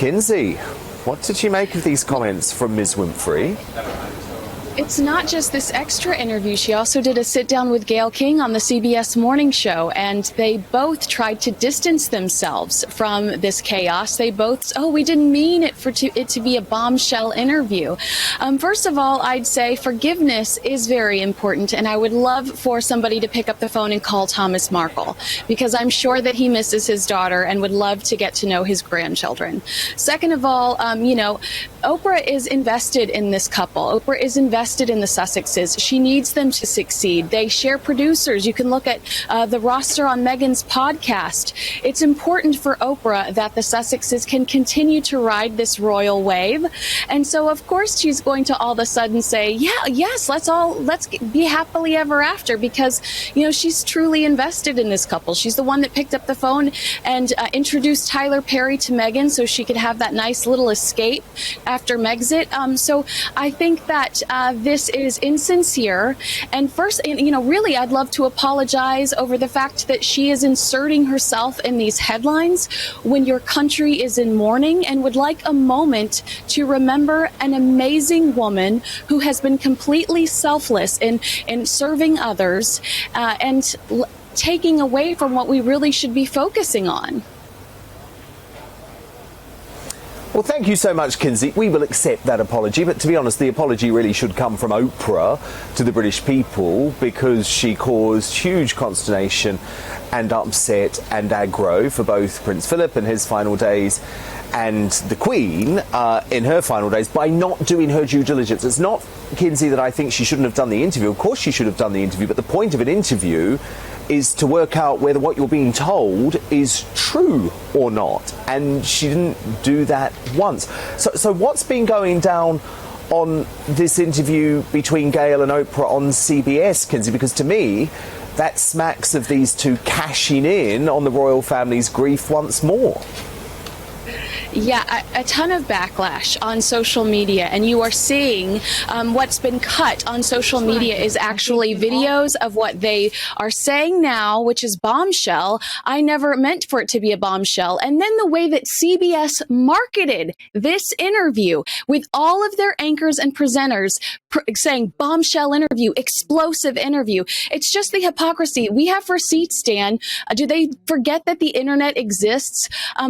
Kinsey, what did you make of these comments from Ms. Winfrey? It's not just this extra interview. She also did a sit-down with Gayle King on the CBS Morning Show, and they both tried to distance themselves from this chaos. They both, we didn't mean it to be a bombshell interview. First of all, I'd say forgiveness is very important, and I would love for somebody to pick up the phone and call Thomas Markle, because I'm sure that he misses his daughter and would love to get to know his grandchildren. Second of all, Oprah is invested in this couple. Oprah is invested in the Sussexes. She needs them to succeed. They share producers. You can look at the roster on Meghan's podcast. It's important for Oprah that the Sussexes can continue to ride this royal wave. And so, of course, she's going to all of a sudden say, yes, let's be happily ever after, because, she's truly invested in this couple. She's the one that picked up the phone and introduced Tyler Perry to Meghan so she could have that nice little escape after Megxit. So I think that this is insincere. And first, really, I'd love to apologize over the fact that she is inserting herself in these headlines when your country is in mourning, and would like a moment to remember an amazing woman who has been completely selfless in serving others and taking away from what we really should be focusing on. Well, thank you so much, Kinsey. We will accept that apology, but to be honest, the apology really should come from Oprah to the British people, because she caused huge consternation and upset and aggro for both Prince Philip in his final days and the Queen in her final days by not doing her due diligence. It's not, Kinsey, that I think she shouldn't have done the interview. Of course she should have done the interview, but the point of an interview is to work out whether what you're being told is true or not. And she didn't do that once. So what's been going down on this interview between Gayle and Oprah on CBS, Kinsey? Because to me, that smacks of these two cashing in on the royal family's grief once more. Yeah, a ton of backlash on social media, and you are seeing what's been cut on social media is actually videos of what they are saying now, which is bombshell. I never meant for it to be a bombshell. And then the way that CBS marketed this interview with all of their anchors and presenters saying bombshell interview, explosive interview. It's just the hypocrisy. We have receipts, Stan. Do they forget that the internet exists?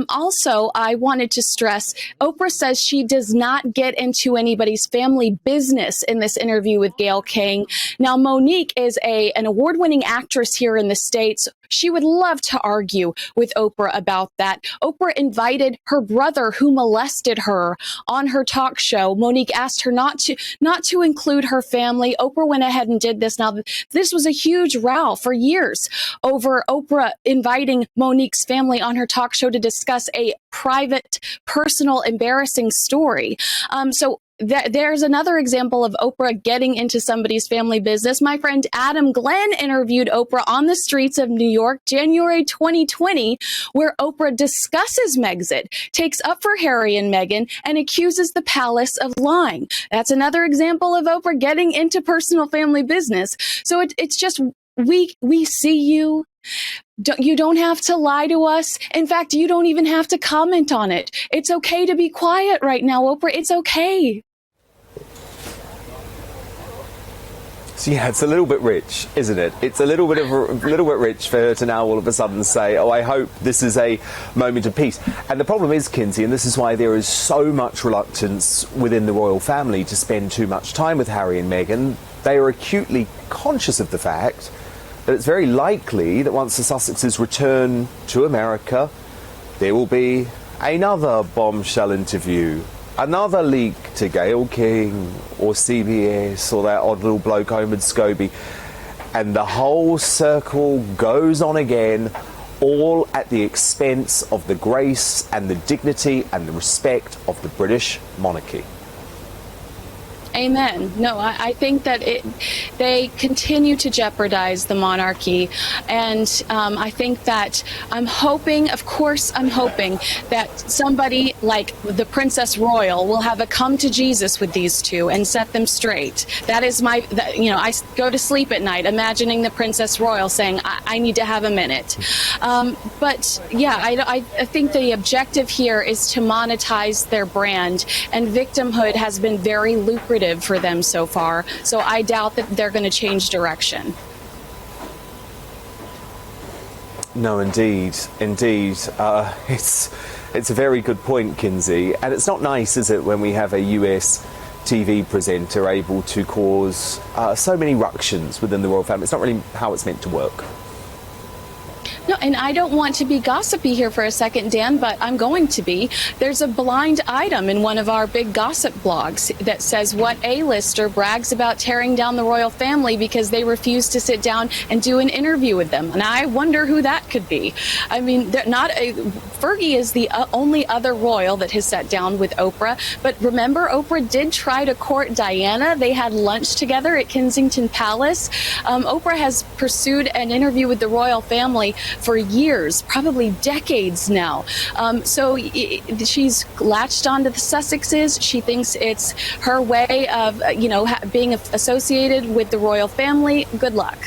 Also, I wanted to stress, Oprah says she does not get into anybody's family business in this interview with Gayle King. Now, Monique is an award-winning actress here in the States. She would love to argue with Oprah about that. Oprah invited her brother, who molested her, on her talk show. Monique asked her not to include her family. Oprah went ahead and did this. Now, this was a huge row for years over Oprah inviting Monique's family on her talk show to discuss a private, personal, embarrassing story. There's another example of Oprah getting into somebody's family business. My friend Adam Glenn interviewed Oprah on the streets of New York, January 2020, where Oprah discusses Megxit, takes up for Harry and Meghan, and accuses the palace of lying. That's another example of Oprah getting into personal family business. So it's just, we see you. You don't have to lie to us. In fact, you don't even have to comment on it. It's okay to be quiet right now, Oprah. It's okay. So yeah, it's a little bit rich, isn't it? It's a little bit rich for her to now all of a sudden say, "Oh, I hope this is a moment of peace." And the problem is, Kinsey, and this is why there is so much reluctance within the royal family to spend too much time with Harry and Meghan. They are acutely conscious of the fact that it's very likely that once the Sussexes return to America, there will be another bombshell interview, another leak to Gayle King or CBS or that odd little bloke home in Scobie, and the whole circle goes on again, all at the expense of the grace and the dignity and the respect of the British monarchy. Amen. No, I think that they continue to jeopardize the monarchy. And I think that I'm hoping that somebody like the Princess Royal will have a come to Jesus with these two and set them straight. That is I go to sleep at night imagining the Princess Royal saying, I need to have a minute. But yeah, I think the objective here is to monetize their brand, and victimhood has been very lucrative for them so far. So I doubt that they're going to change direction. No, indeed. It's a very good point, Kinsey. And it's not nice, is it, when we have a US TV presenter able to cause so many ructions within the royal family. It's not really how it's meant to work. No, and I don't want to be gossipy here for a second, Dan, but I'm going to be. There's a blind item in one of our big gossip blogs that says what A-lister brags about tearing down the royal family because they refuse to sit down and do an interview with them. And I wonder who that could be. I mean, Fergie is the only other royal that has sat down with Oprah. But remember, Oprah did try to court Diana. They had lunch together at Kensington Palace. Oprah has pursued an interview with the royal family for years, probably decades now. So she's latched onto the Sussexes. She thinks it's her way of, being associated with the royal family. Good luck.